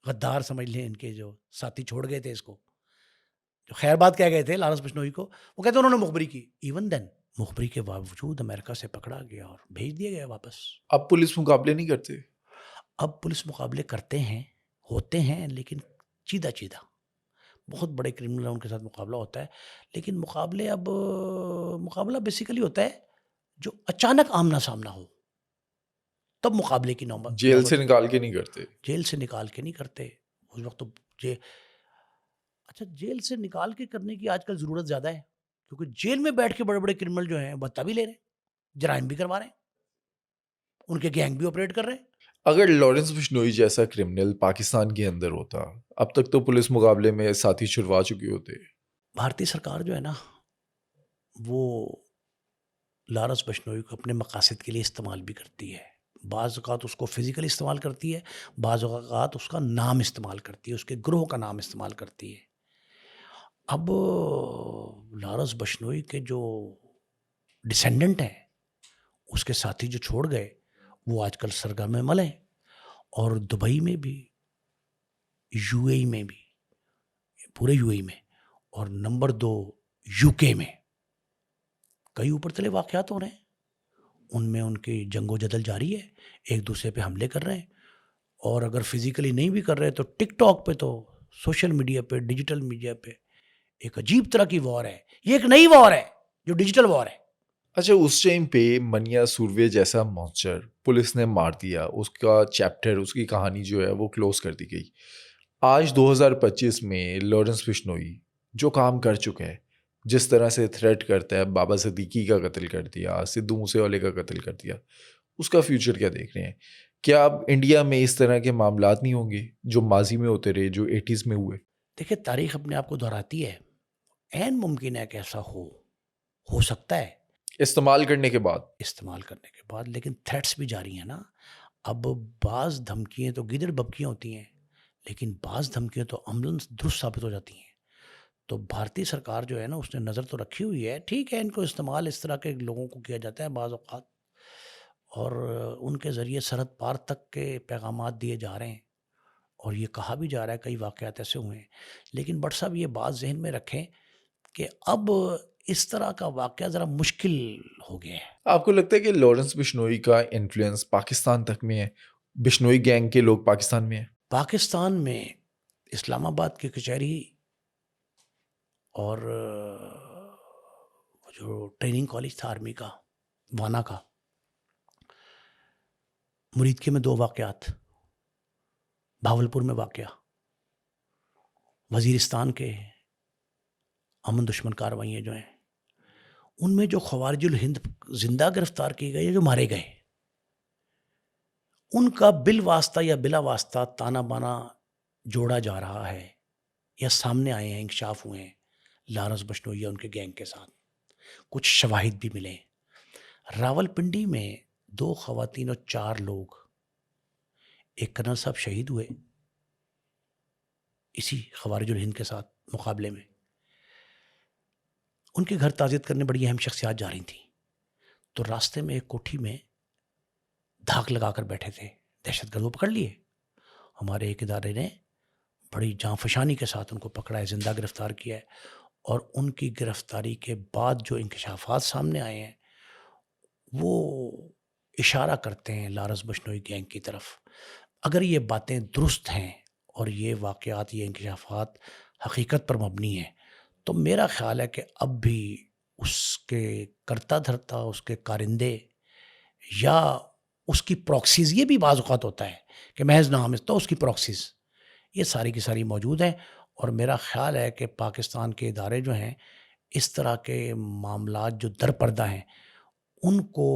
غدار سمجھ لیں, ان کے جو ساتھی چھوڑ گئے تھے اس کو, جو خیر بات کہہ گئے تھے لارنس بشنوئی کو, وہ کہتے ہیں انہوں نے مخبری کی. ایون دین مخبری کے باوجود امریکہ سے پکڑا گیا اور بھیج دیا گیا واپس. اب پولیس مقابلے نہیں کرتے. اب پولیس مقابلے کرتے ہیں, ہوتے ہیں, لیکن چیدہ چیدہ. بہت بڑے کرمنل ان کے ساتھ مقابلہ ہوتا ہے, لیکن مقابلہ بیسیکلی ہوتا ہے جو اچانک آمنا سامنا ہو, تب مقابلے کی نوبت. جیل سے نکال کے نہیں کرتے. جیل سے نکال کے نہیں کرتے. اس وقت تو اچھا جیل سے نکال کے کرنے کی آج کل ضرورت زیادہ ہے, کیونکہ جیل میں بیٹھ کے بڑے بڑے کرمنل جو ہیں بھتہ بھی لے رہے ہیں, جرائم بھی کروا رہے ہیں, ان کے گینگ بھی آپریٹ کر رہے ہیں. اگر لارنس بشنوئی جیسا کرمنل پاکستان کے اندر ہوتا, اب تک تو پولیس مقابلے میں ساتھی چھڑوا چکے ہوتے. بھارتی سرکار جو ہے نا وہ لارنس بشنوئی کو اپنے مقاصد کے لیے استعمال بھی کرتی ہے. بعض اوقات اس کو فزیکلی استعمال کرتی ہے, بعض اوقات اس کا نام استعمال کرتی ہے, اس کے گروہ کا نام استعمال کرتی ہے. اب لارنس بشنوئی کے جو ڈسینڈنٹ ہیں, اس کے ساتھی جو چھوڑ گئے, وہ آج کل سرگرم عمل ہیں, اور دبئی میں بھی, یو اے ای میں بھی, پورے یو اے ای میں, اور نمبر 2 یو کے میں کئی اوپر تلے واقعات ہو رہے ہیں. ان میں ان کی جنگ و جدل جاری ہے, ایک دوسرے پہ حملے کر رہے ہیں, اور اگر فزیکلی نہیں بھی کر رہے تو ٹک ٹاک پہ, تو سوشل میڈیا پہ, ڈیجیٹل میڈیا پہ ایک عجیب طرح کی وار ہے. یہ ایک نئی وار ہے جو ڈیجیٹل وار ہے. اچھا, اس ٹائم پہ منیا سوروے جیسا مانسٹر پولیس نے مار دیا, اس کا چیپٹر, اس کی کہانی جو ہے وہ کلوز کر دی گئی. آج 2025 میں لارنس بشنوئی جو کام کر چکا ہے, جس طرح سے تھریٹ کرتا ہے, بابا صدیقی کا قتل کر دیا, سدھو موسے والے کا قتل کر دیا, اس کا فیوچر کیا دیکھ رہے ہیں؟ کیا اب انڈیا میں اس طرح کے معاملات نہیں ہوں گے جو ماضی میں ہوتے رہے, جو 80s میں ہوئے؟ دیکھیں تاریخ اپنے آپ کو دہراتی ہے. عین ممکن ہے کہ ایسا ہو سکتا ہے استعمال کرنے کے بعد. لیکن تھریٹس بھی جاری ہیں نا. اب بعض دھمکیاں تو گیدڑ ببکیاں ہوتی ہیں, لیکن بعض دھمکیاں تو عملاً درست ثابت ہو جاتی ہیں. تو بھارتی سرکار جو ہے نا اس نے نظر تو رکھی ہوئی ہے. ٹھیک ہے, ان کو استعمال اس طرح کے لوگوں کو کیا جاتا ہے بعض اوقات, اور ان کے ذریعے سرحد پار تک کے پیغامات دیے جا رہے ہیں, اور یہ کہا بھی جا رہا ہے کئی واقعات ایسے ہوئے ہیں. لیکن بٹ صاحب یہ بات ذہن میں رکھیں کہ اب اس طرح کا واقعہ ذرا مشکل ہو گیا ہے. آپ کو لگتا ہے کہ لارنس بشنوئی کا انفلوئنس پاکستان تک میں ہے, بشنوئی گینگ کے لوگ پاکستان میں ہیں؟ پاکستان میں اسلام آباد کی کچہری اور جو ٹریننگ کالج تھا آرمی کا وانا کا، مرید کے میں 2 واقعات، بھاولپور میں واقعہ، وزیرستان کے امن دشمن کارروائیاں جو ہیں ان میں جو خوارج الہند زندہ گرفتار کیے گئے یا جو مارے گئے، ان کا بالواسطہ یا بلا واسطہ تانا بانا جوڑا جا رہا ہے یا سامنے آئے ہیں، انکشاف ہوئے ہیں لارنس بشنوئی یا ان کے گینگ کے ساتھ، کچھ شواہد بھی ملے۔ راول پنڈی میں 2 خواتین اور 4 لوگ، ایک کرنل صاحب شہید ہوئے اسی خوارج الہند کے ساتھ مقابلے میں، ان کے گھر تعزیت کرنے بڑی اہم شخصیات جا رہی تھیں، تو راستے میں ایک کوٹھی میں دھاک لگا کر بیٹھے تھے دہشت گرد، وہ پکڑ لیے۔ ہمارے ایک ادارے نے بڑی جاں فشانی کے ساتھ ان کو پکڑا ہے، زندہ گرفتار کیا ہے، اور ان کی گرفتاری کے بعد جو انکشافات سامنے آئے ہیں وہ اشارہ کرتے ہیں لارنس بشنوئی گینگ کی طرف۔ اگر یہ باتیں درست ہیں اور یہ واقعات، یہ انکشافات حقیقت پر مبنی ہیں، تو میرا خیال ہے کہ اب بھی اس کے کرتا دھرتا، اس کے کارندے یا اس کی پراکسیز، یہ بھی بعض اوقات ہوتا ہے کہ محض نام تو اس کی پراکسیز، یہ ساری کی ساری موجود ہیں، اور میرا خیال ہے کہ پاکستان کے ادارے جو ہیں اس طرح کے معاملات جو در پردہ ہیں ان کو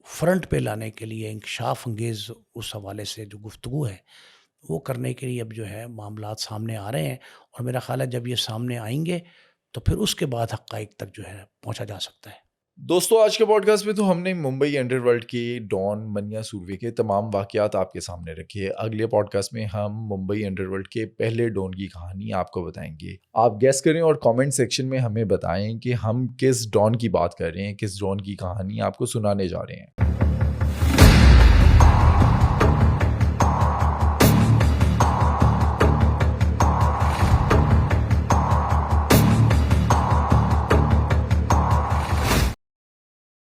فرنٹ پہ لانے کے لیے، انکشاف انگیز اس حوالے سے جو گفتگو ہے وہ کرنے کے لیے اب جو ہے معاملات سامنے آ رہے ہیں، اور میرا خیال ہے جب یہ سامنے آئیں گے تو پھر اس کے بعد حقائق تک جو ہے پہنچا جا سکتا ہے۔ دوستو آج کے پوڈ کاسٹ میں تو ہم نے ممبئی انڈر ورلڈ کے ڈان منیا سوروے کے تمام واقعات آپ کے سامنے رکھے۔ اگلے پوڈ کاسٹ میں ہم ممبئی انڈر ورلڈ کے پہلے ڈان کی کہانی آپ کو بتائیں گے۔ آپ گیس کریں اور کامنٹ سیکشن میں ہمیں بتائیں کہ ہم کس ڈان کی بات کر رہے ہیں، کس ڈان کی کہانی آپ کو سنانے جا رہے ہیں۔